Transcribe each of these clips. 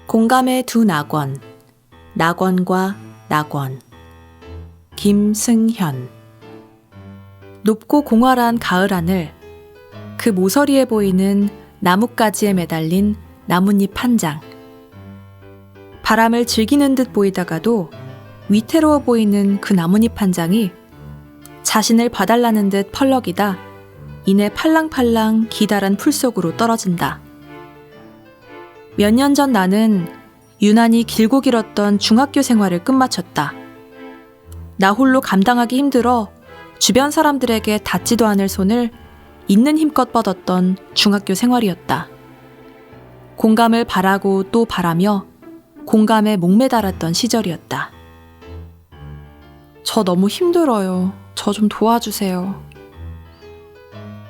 공감의 두 낙원, 낙원과 낙원. 김승현. 높고 공활한 가을 하늘, 그 모서리에 보이는 나뭇가지에 매달린 나뭇잎 한 장. 바람을 즐기는 듯 보이다가도 위태로워 보이는 그 나뭇잎 한 장이 자신을 봐달라는 듯 펄럭이다 이내 팔랑팔랑 기다란 풀 속으로 떨어진다. 몇 년 전 나는 유난히 길고 길었던 중학교 생활을 끝마쳤다. 나 홀로 감당하기 힘들어 주변 사람들에게 닿지도 않을 손을 있는 힘껏 뻗었던 중학교 생활이었다. 공감을 바라고 또 바라며 공감에 목매달았던 시절이었다. 저 너무 힘들어요. 저 좀 도와주세요.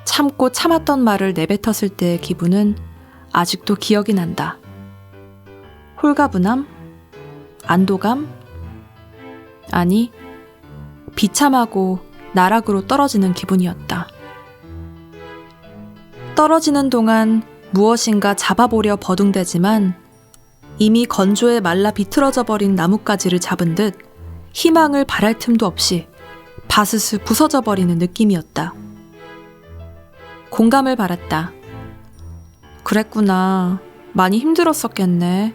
참고 참았던 말을 내뱉었을 때의 기분은 아직도 기억이 난다. 홀가분함? 안도감? 아니, 비참하고 나락으로 떨어지는 기분이었다. 떨어지는 동안 무엇인가 잡아보려 버둥대지만 이미 건조해 말라 비틀어져 버린 나뭇가지를 잡은 듯 희망을 바랄 틈도 없이 바스스 부서져 버리는 느낌이었다. 공감을 바랐다. 그랬구나. 많이 힘들었었겠네.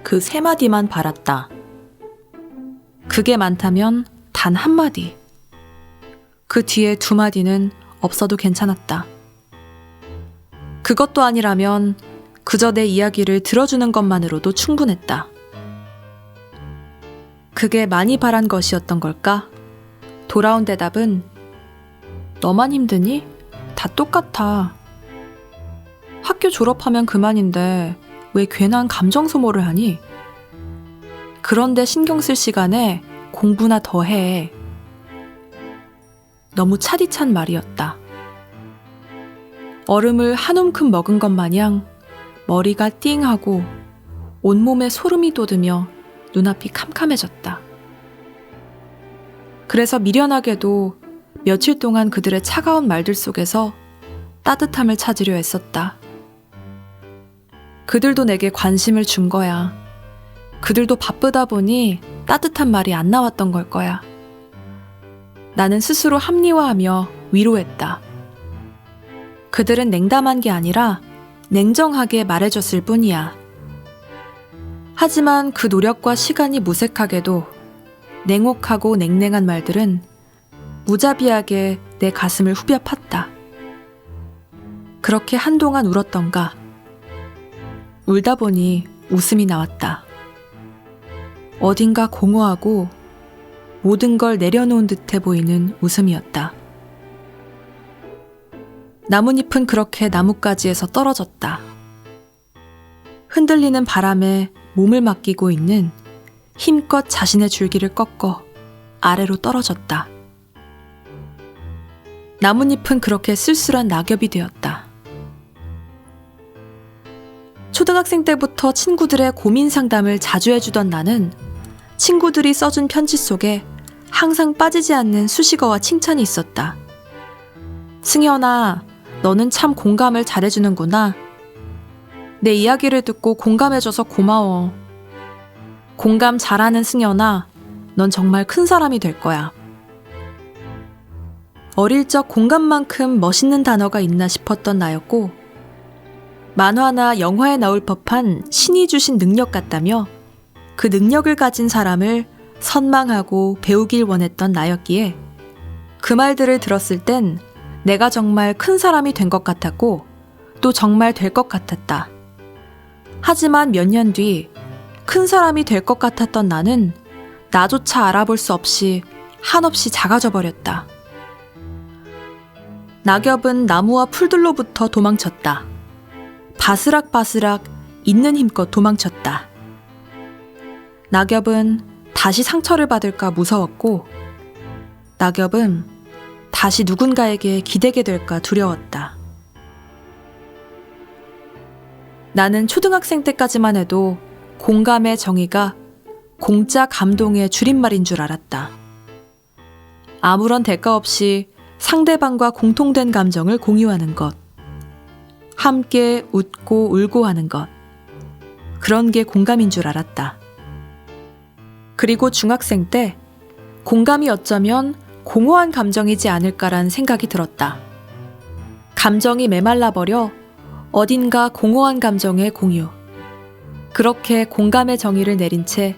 그 세 마디만 바랐다. 그게 많다면 단 한 마디. 그 뒤에 두 마디는 없어도 괜찮았다. 그것도 아니라면 그저 내 이야기를 들어주는 것만으로도 충분했다. 그게 많이 바란 것이었던 걸까? 돌아온 대답은 너만 힘드니? 다 똑같아. 학교 졸업하면 그만인데 왜 괜한 감정 소모를 하니? 그런데 신경 쓸 시간에 공부나 더 해. 너무 차디찬 말이었다. 얼음을 한 움큼 먹은 것 마냥 머리가 띵하고 온몸에 소름이 돋으며 눈앞이 캄캄해졌다. 그래서 미련하게도 며칠 동안 그들의 차가운 말들 속에서 따뜻함을 찾으려 애썼다. 그들도 내게 관심을 준 거야. 그들도 바쁘다 보니 따뜻한 말이 안 나왔던 걸 거야. 나는 스스로 합리화하며 위로했다. 그들은 냉담한 게 아니라 냉정하게 말해줬을 뿐이야. 하지만 그 노력과 시간이 무색하게도 냉혹하고 냉랭한 말들은 무자비하게 내 가슴을 후벼 팠다. 그렇게 한동안 울었던가. 울다 보니 웃음이 나왔다. 어딘가 공허하고 모든 걸 내려놓은 듯해 보이는 웃음이었다. 나뭇잎은 그렇게 나뭇가지에서 떨어졌다. 흔들리는 바람에 몸을 맡기고 있는 힘껏 자신의 줄기를 꺾어 아래로 떨어졌다. 나뭇잎은 그렇게 쓸쓸한 낙엽이 되었다. 초등학생 때부터 친구들의 고민 상담을 자주 해주던 나는 친구들이 써준 편지 속에 항상 빠지지 않는 수식어와 칭찬이 있었다. 승현아, 너는 참 공감을 잘해주는구나. 내 이야기를 듣고 공감해줘서 고마워. 공감 잘하는 승현아, 넌 정말 큰 사람이 될 거야. 어릴 적 공감만큼 멋있는 단어가 있나 싶었던 나였고, 만화나 영화에 나올 법한 신이 주신 능력 같다며 그 능력을 가진 사람을 선망하고 배우길 원했던 나였기에 그 말들을 들었을 땐 내가 정말 큰 사람이 된 것 같았고 또 정말 될 것 같았다. 하지만 몇 년 뒤 큰 사람이 될 것 같았던 나는 나조차 알아볼 수 없이 한없이 작아져 버렸다. 낙엽은 나무와 풀들로부터 도망쳤다. 바스락바스락 있는 힘껏 도망쳤다. 낙엽은 다시 상처를 받을까 무서웠고 낙엽은 다시 누군가에게 기대게 될까 두려웠다. 나는 초등학생 때까지만 해도 공감의 정의가 공짜 감동의 줄임말인 줄 알았다. 아무런 대가 없이 상대방과 공통된 감정을 공유하는 것. 함께 웃고 울고 하는 것. 그런 게 공감인 줄 알았다. 그리고 중학생 때 공감이 어쩌면 공허한 감정이지 않을까란 생각이 들었다. 감정이 메말라버려 어딘가 공허한 감정의 공유. 그렇게 공감의 정의를 내린 채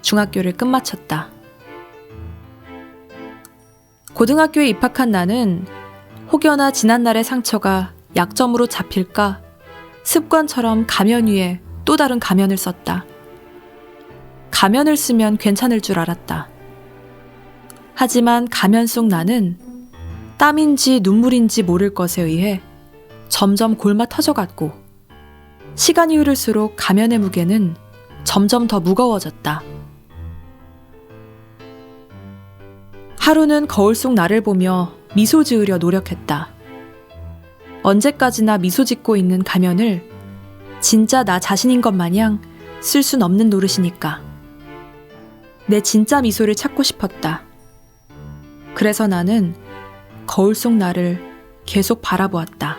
중학교를 끝마쳤다. 고등학교에 입학한 나는 혹여나 지난날의 상처가 약점으로 잡힐까 습관처럼 가면 위에 또 다른 가면을 썼다. 가면을 쓰면 괜찮을 줄 알았다. 하지만 가면 속 나는 땀인지 눈물인지 모를 것에 의해 점점 골마 터져갔고 시간이 흐를수록 가면의 무게는 점점 더 무거워졌다. 하루는 거울 속 나를 보며 미소 지으려 노력했다. 언제까지나 미소 짓고 있는 가면을 진짜 나 자신인 것 마냥 쓸 순 없는 노릇이니까. 내 진짜 미소를 찾고 싶었다. 그래서 나는 거울 속 나를 계속 바라보았다.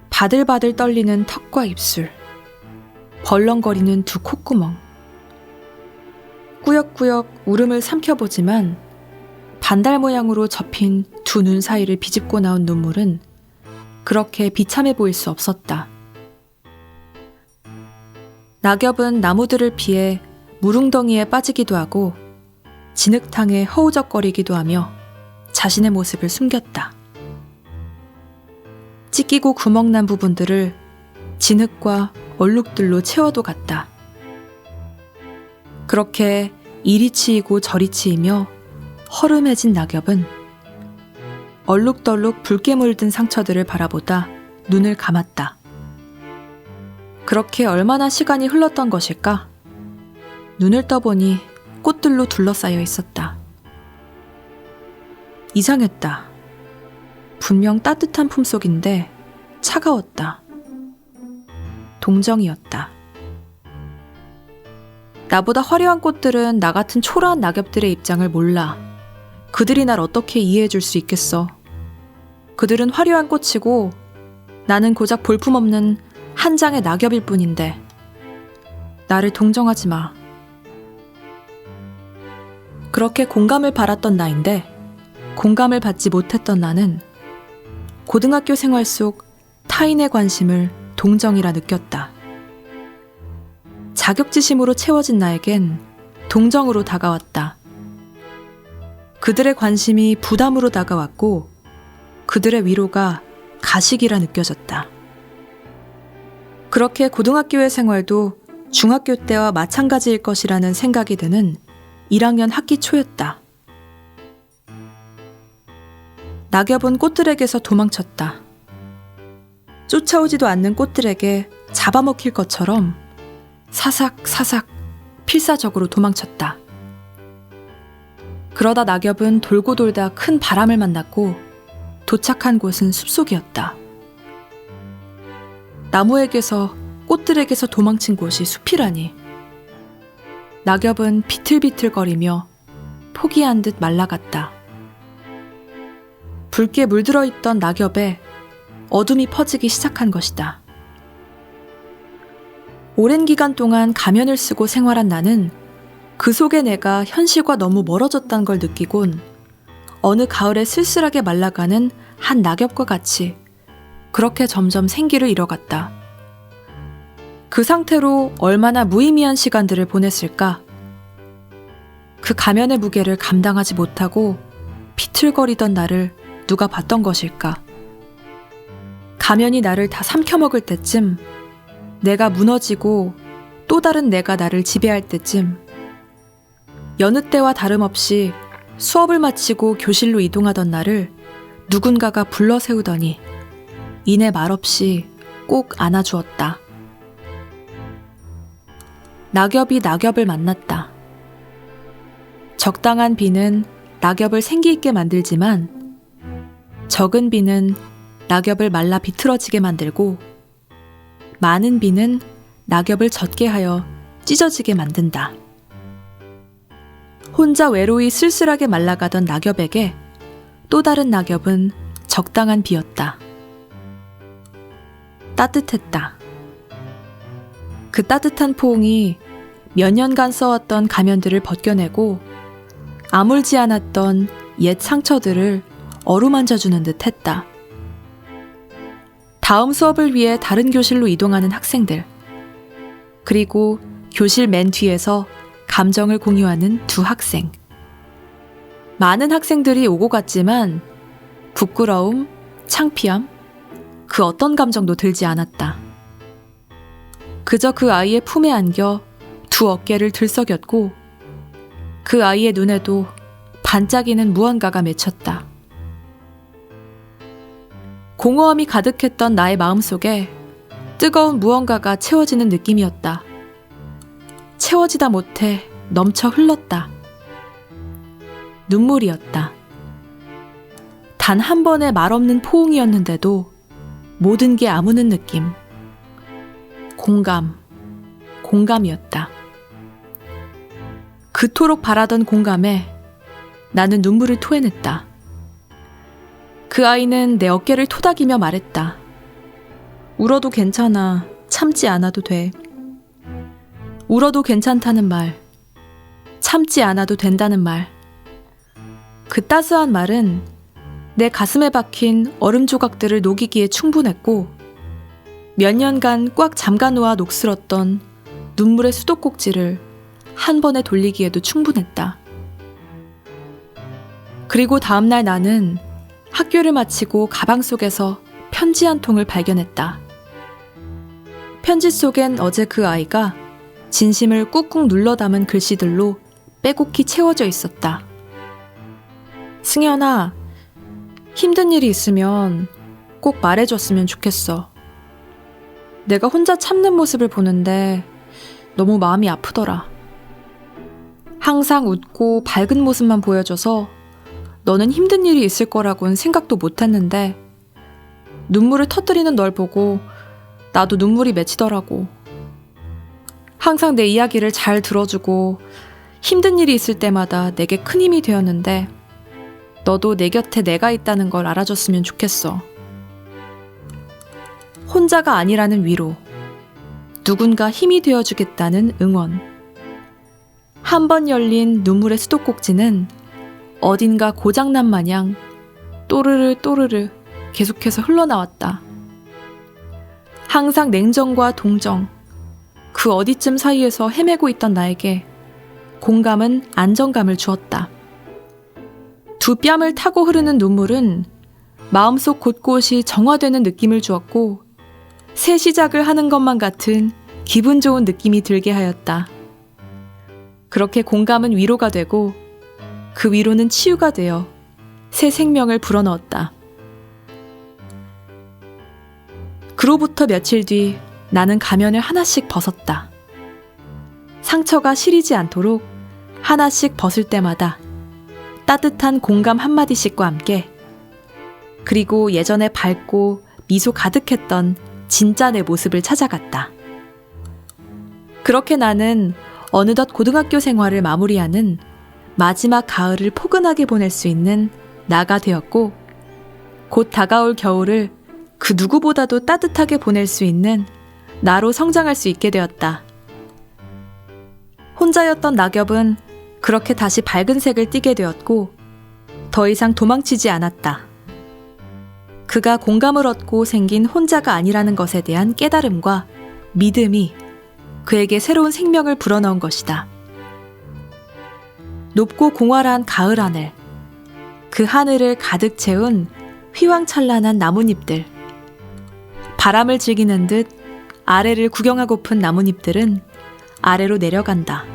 바들바들 떨리는 턱과 입술, 벌렁거리는 두 콧구멍. 꾸역꾸역 울음을 삼켜보지만 반달 모양으로 접힌 두 눈 사이를 비집고 나온 눈물은 그렇게 비참해 보일 수 없었다. 낙엽은 나무들을 피해 무릉덩이에 빠지기도 하고 진흙탕에 허우적거리기도 하며 자신의 모습을 숨겼다. 찢기고 구멍난 부분들을 진흙과 얼룩들로 채워도 갔다. 그렇게 이리 치이고 저리 치이며 허름해진 낙엽은 얼룩덜룩 붉게 물든 상처들을 바라보다 눈을 감았다. 그렇게 얼마나 시간이 흘렀던 것일까? 눈을 떠보니 꽃들로 둘러싸여 있었다. 이상했다. 분명 따뜻한 품속인데 차가웠다. 동정이었다. 나보다 화려한 꽃들은 나 같은 초라한 낙엽들의 입장을 몰라. 그들이 날 어떻게 이해해 줄 수 있겠어. 그들은 화려한 꽃이고 나는 고작 볼품없는 한 장의 낙엽일 뿐인데 나를 동정하지 마. 그렇게 공감을 바랐던 나인데 공감을 받지 못했던 나는 고등학교 생활 속 타인의 관심을 동정이라 느꼈다. 자격지심으로 채워진 나에겐 동정으로 다가왔다. 그들의 관심이 부담으로 다가왔고 그들의 위로가 가식이라 느껴졌다. 그렇게 고등학교의 생활도 중학교 때와 마찬가지일 것이라는 생각이 드는 1학년 학기 초였다. 낙엽은 꽃들에게서 도망쳤다. 쫓아오지도 않는 꽃들에게 잡아먹힐 것처럼 사삭사삭 필사적으로 도망쳤다. 그러다 낙엽은 돌고 돌다 큰 바람을 만났고 도착한 곳은 숲속이었다. 나무에게서 꽃들에게서 도망친 곳이 숲이라니. 낙엽은 비틀비틀거리며 포기한 듯 말라갔다. 붉게 물들어 있던 낙엽에 어둠이 퍼지기 시작한 것이다. 오랜 기간 동안 가면을 쓰고 생활한 나는 그 속에 내가 현실과 너무 멀어졌다는 걸 느끼곤 어느 가을에 쓸쓸하게 말라가는 한 낙엽과 같이 그렇게 점점 생기를 잃어갔다. 그 상태로 얼마나 무의미한 시간들을 보냈을까? 그 가면의 무게를 감당하지 못하고 비틀거리던 나를 누가 봤던 것일까? 가면이 나를 다 삼켜먹을 때쯤, 내가 무너지고 또 다른 내가 나를 지배할 때쯤, 여느 때와 다름없이 수업을 마치고 교실로 이동하던 나를 누군가가 불러 세우더니 이내 말없이 꼭 안아주었다. 낙엽이 낙엽을 만났다. 적당한 비는 낙엽을 생기 있게 만들지만 적은 비는 낙엽을 말라 비틀어지게 만들고 많은 비는 낙엽을 젖게 하여 찢어지게 만든다. 혼자 외로이 쓸쓸하게 말라가던 낙엽에게 또 다른 낙엽은 적당한 비였다. 따뜻했다. 그 따뜻한 포옹이 몇 년간 써왔던 가면들을 벗겨내고 아물지 않았던 옛 상처들을 어루만져주는 듯 했다. 다음 수업을 위해 다른 교실로 이동하는 학생들, 그리고 교실 맨 뒤에서 감정을 공유하는 두 학생. 많은 학생들이 오고 갔지만 부끄러움, 창피함, 그 어떤 감정도 들지 않았다. 그저 그 아이의 품에 안겨 두 어깨를 들썩였고 그 아이의 눈에도 반짝이는 무언가가 맺혔다. 공허함이 가득했던 나의 마음속에 뜨거운 무언가가 채워지는 느낌이었다. 채워지다 못해 넘쳐 흘렀다. 눈물이었다. 단 한 번의 말없는 포옹이었는데도 모든 게 아무는 느낌. 공감이었다. 그토록 바라던 공감에 나는 눈물을 토해냈다. 그 아이는 내 어깨를 토닥이며 말했다. 울어도 괜찮아. 참지 않아도 돼. 울어도 괜찮다는 말, 참지 않아도 된다는 말. 그 따스한 말은 내 가슴에 박힌 얼음 조각들을 녹이기에 충분했고 몇 년간 꽉 잠가놓아 녹슬었던 눈물의 수도꼭지를 한 번에 돌리기에도 충분했다. 그리고 다음날 나는 학교를 마치고 가방 속에서 편지 한 통을 발견했다. 편지 속엔 어제 그 아이가 진심을 꾹꾹 눌러 담은 글씨들로 빼곡히 채워져 있었다. 승현아, 힘든 일이 있으면 꼭 말해줬으면 좋겠어. 내가 혼자 참는 모습을 보는데 너무 마음이 아프더라. 항상 웃고 밝은 모습만 보여줘서 너는 힘든 일이 있을 거라고는 생각도 못했는데 눈물을 터뜨리는 널 보고 나도 눈물이 맺히더라고. 항상 내 이야기를 잘 들어주고 힘든 일이 있을 때마다 내게 큰 힘이 되었는데 너도 내 곁에 내가 있다는 걸 알아줬으면 좋겠어. 혼자가 아니라는 위로, 누군가 힘이 되어주겠다는 응원. 한 번 열린 눈물의 수도꼭지는 어딘가 고장난 마냥 또르르 계속해서 흘러나왔다. 항상 냉정과 동정, 그 어디쯤 사이에서 헤매고 있던 나에게 공감은 안정감을 주었다. 두 뺨을 타고 흐르는 눈물은 마음속 곳곳이 정화되는 느낌을 주었고 새 시작을 하는 것만 같은 기분 좋은 느낌이 들게 하였다. 그렇게 공감은 위로가 되고 그 위로는 치유가 되어 새 생명을 불어넣었다. 그로부터 며칠 뒤 나는 가면을 하나씩 벗었다. 상처가 시리지 않도록 하나씩 벗을 때마다 따뜻한 공감 한마디씩과 함께 그리고 예전에 밝고 미소 가득했던 진짜 내 모습을 찾아갔다. 그렇게 나는 어느덧 고등학교 생활을 마무리하는 마지막 가을을 포근하게 보낼 수 있는 나가 되었고 곧 다가올 겨울을 그 누구보다도 따뜻하게 보낼 수 있는 나로 성장할 수 있게 되었다. 혼자였던 낙엽은 그렇게 다시 밝은 색을 띠게 되었고 더 이상 도망치지 않았다. 그가 공감을 얻고 생긴 혼자가 아니라는 것에 대한 깨달음과 믿음이 그에게 새로운 생명을 불어넣은 것이다. 높고 공활한 가을 하늘, 그 하늘을 가득 채운 휘황찬란한 나뭇잎들. 바람을 즐기는 듯 아래를 구경하고픈 나뭇잎들은 아래로 내려간다.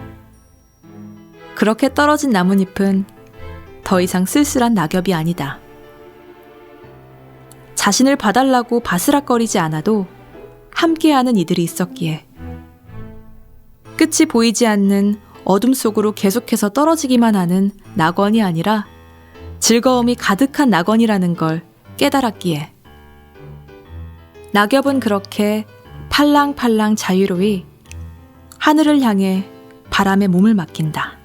그렇게 떨어진 나뭇잎은 더 이상 쓸쓸한 낙엽이 아니다. 자신을 봐달라고 바스락거리지 않아도 함께하는 이들이 있었기에 끝이 보이지 않는 어둠 속으로 계속해서 떨어지기만 하는 낙원이 아니라 즐거움이 가득한 낙원이라는 걸 깨달았기에 낙엽은 그렇게 팔랑팔랑 자유로이 하늘을 향해 바람에 몸을 맡긴다.